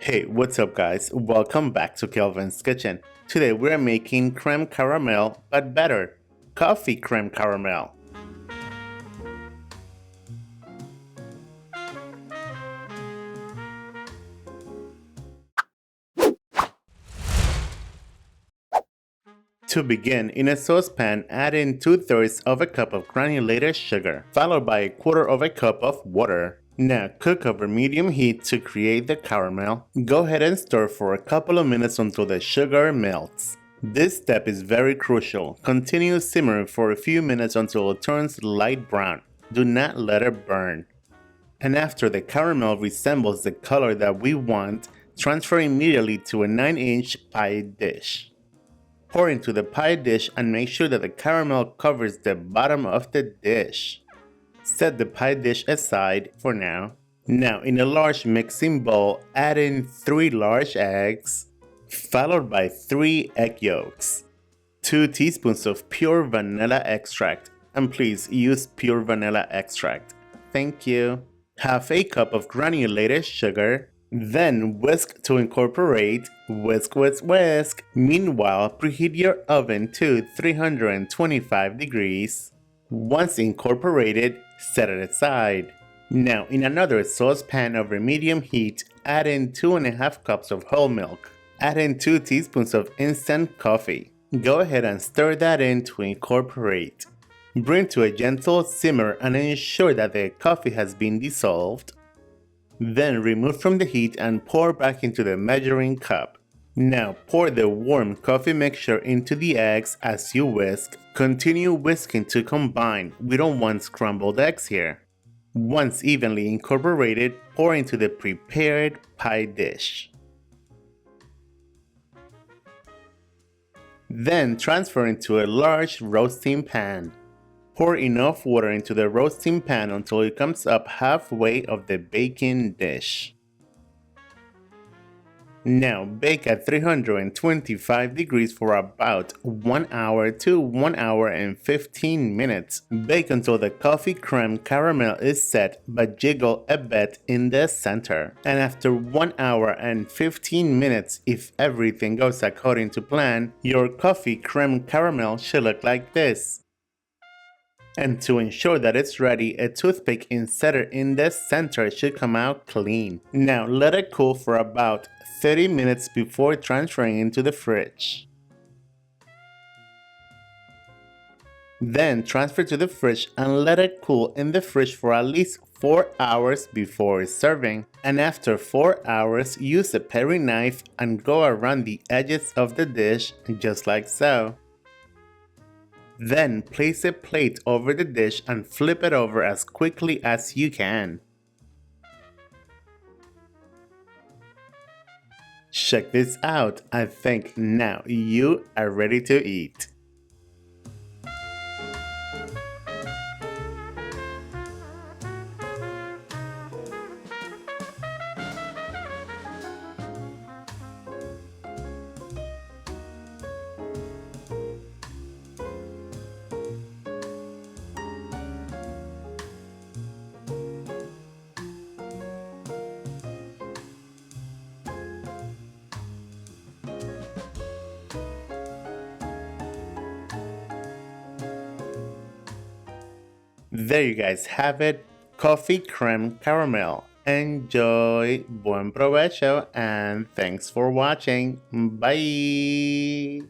Hey, what's up guys? Welcome back to Kelvin's Kitchen. Today we're making creme caramel, but better, coffee creme caramel. To begin, in a saucepan, add in 2/3 of a cup of granulated sugar, followed by 1/4 of a cup of water. Now cook over medium heat to create the caramel. Go ahead and stir for a couple of minutes until the sugar melts. This step is very crucial. Continue simmering for a few minutes until it turns light brown. Do not let it burn. And after the caramel resembles the color that we want, transfer immediately to a 9-inch pie dish. Pour into the pie dish and make sure that the caramel covers the bottom of the dish. Set the pie dish aside for now. Now in a large mixing bowl, add in 3 large eggs, followed by 3 egg yolks, 2 teaspoons of pure vanilla extract, and please use pure vanilla extract. Thank you. Half a cup of granulated sugar, then whisk to incorporate. Whisk, whisk, whisk. Meanwhile, preheat your oven to 325 degrees. Once incorporated, set it aside. Now, in another saucepan over medium heat, add in 2.5 cups of whole milk. Add in 2 teaspoons of instant coffee. Go ahead and stir that in to incorporate. Bring to a gentle simmer and ensure that the coffee has been dissolved. Then remove from the heat and pour back into the measuring cup. Now pour the warm coffee mixture into the eggs as you whisk. Continue whisking to combine. We don't want scrambled eggs here. Once evenly incorporated, pour into the prepared pie dish. Then transfer into a large roasting pan. Pour enough water into the roasting pan until it comes up halfway of the baking dish. Now bake at 325 degrees for about 1 hour to 1 hour and 15 minutes. Bake until the coffee creme caramel is set, but jiggle a bit in the center. And after 1 hour and 15 minutes, if everything goes according to plan, your coffee creme caramel should look like this. And to ensure that it's ready, a toothpick inserted in the center should come out clean. Now let it cool for about 30 minutes before transferring into the fridge. Then transfer to the fridge and let it cool in the fridge for at least 4 hours before serving. And after 4 hours, use a paring knife and go around the edges of the dish just like so. Then place a plate over the dish and flip it over as quickly as you can. Check this out. I think now you are ready to eat. There you guys have it, coffee creme caramel. Enjoy, buen provecho, and thanks for watching. Bye!